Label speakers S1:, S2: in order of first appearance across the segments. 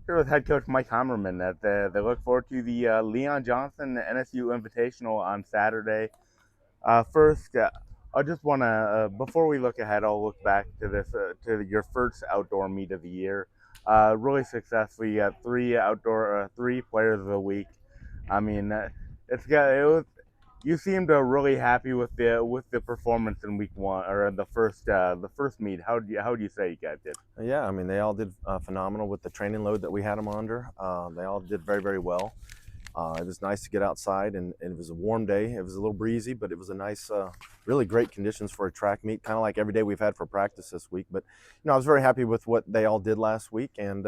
S1: Here with head coach Mike Heimerman. They look forward to the Leon Johnson NSU Invitational on Saturday. First, I just want to, before we look ahead, I'll look back to to your first outdoor meet of the year. Really successful. You got three players of the week. I mean, it was. You seemed really happy with the performance in week one or the first meet. How do you say you guys did?
S2: Yeah, I mean, they all did phenomenal with the training load that we had them under. They all did very, very well. It was nice to get outside, and it was a warm day. It was a little breezy, but it was a nice, really great conditions for a track meet, kind of like every day we've had for practice this week. But, I was very happy with what they all did last week, and,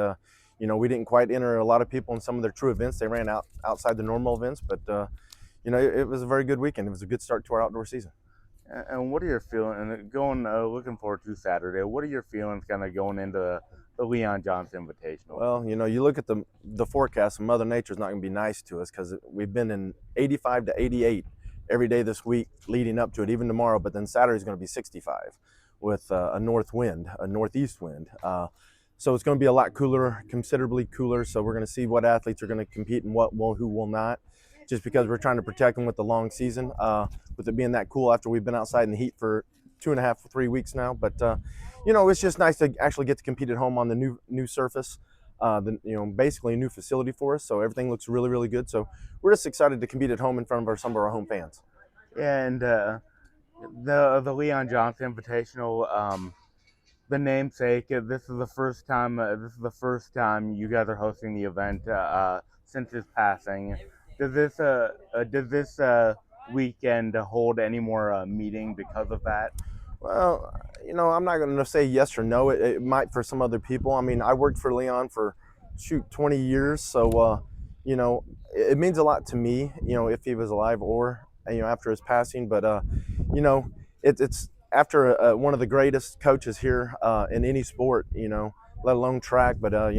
S2: we didn't quite enter a lot of people in some of their true events. They ran outside the normal events, but, it was a very good weekend. It was a good start to our outdoor season.
S1: And what are your feelings looking forward to Saturday? What are your feelings kind of going into the Leon Johnson Invitational?
S2: Well, you look at the forecast, and Mother Nature's not going to be nice to us because we've been in 85 to 88 every day this week leading up to it, even tomorrow. But then Saturday's going to be 65 with a north wind, a northeast wind. So it's going to be a lot cooler, considerably cooler. So we're going to see what athletes are going to compete and who will not, just because we're trying to protect them with the long season, with it being that cool after we've been outside in the heat for 2.5 3 weeks now. But it's just nice to actually get to compete at home on the new surface, basically a new facility for us. So everything looks really, really good. So we're just excited to compete at home in front of some of our home fans.
S1: And the Leon Johnson Invitational, the namesake. This is the first time. This is the first time you guys are hosting the event since his passing. Does this weekend hold any more meeting because of that?
S2: Well, I'm not going to say yes or no. It might for some other people. I mean, I worked for Leon for 20 years, so it means a lot to me. If he was alive or after his passing. But it's after one of the greatest coaches here in any sport. Let alone track. But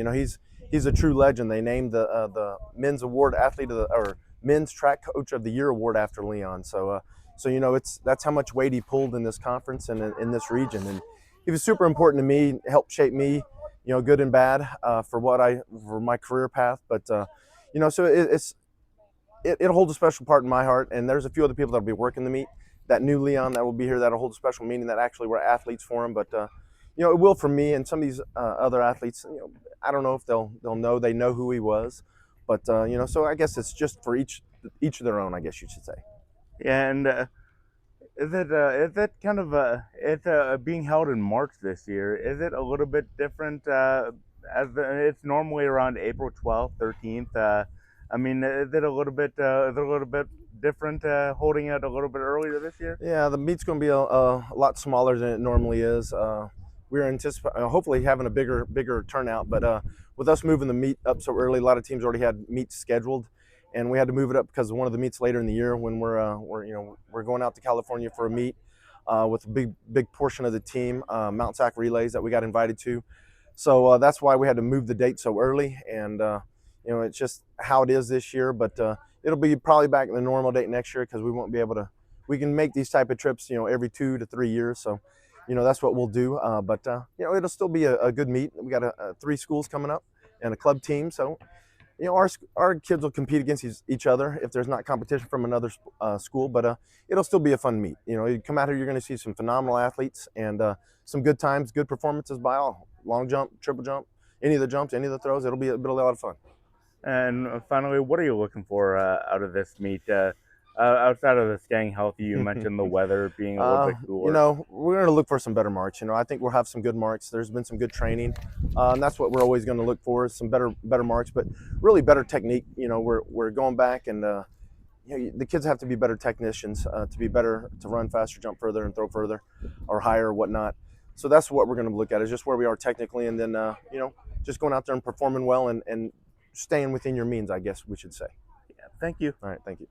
S2: he's a true legend. They named the men's award athlete of the or men's track coach of the year award after Leon. So that's how much weight he pulled in this conference and in this region, and he was super important to me. Helped shape me, good and bad, for my career path. But so it holds a special part in my heart. And there's a few other people that'll be working the meet that knew Leon that will be here that'll hold a special meaning that actually were athletes for him. But it will for me and some of these other athletes. I don't know if they'll know they know who he was, but so I guess it's just for each of their own, I guess you should say.
S1: Yeah, and is it kind of it's being held in March this year? Is it a little bit different? It's normally around April 12th, 13th. I mean, is it a little bit different holding it a little bit earlier this year?
S2: Yeah, the meet's going to be a lot smaller than it normally is. We're anticipating hopefully having a bigger turnout, but with us moving the meet up so early, a lot of teams already had meets scheduled, and we had to move it up because of one of the meets later in the year when we're going out to California for a meet with a big portion of the team, Mount Sac relays that we got invited to. So that's why we had to move the date so early, and it's just how it is this year. But it'll be probably back in the normal date next year because we won't be able to. We can make these type of trips, every 2 to 3 years. So that's what we'll do. But it'll still be a good meet. We got 3 schools coming up and a club team. So our kids will compete against each other if there's not competition from another school. But it'll still be a fun meet. You come out here, you're going to see some phenomenal athletes and some good times, good performances by all. Long jump, triple jump, any of the jumps, any of the throws. It'll be a lot of fun.
S1: And finally, what are you looking for out of this meet? Outside of the staying healthy, you mentioned the weather being a little bit cooler.
S2: We're going to look for some better marks. I think we'll have some good marks. There's been some good training, and that's what we're always going to look for: is some better marks, but really better technique. We're going back, and the kids have to be better technicians to be better, to run faster, jump further, and throw further, or higher, or whatnot. So that's what we're going to look at: is just where we are technically, and then just going out there and performing well and staying within your means, I guess we should say.
S1: Yeah, thank you.
S2: All right, thank you.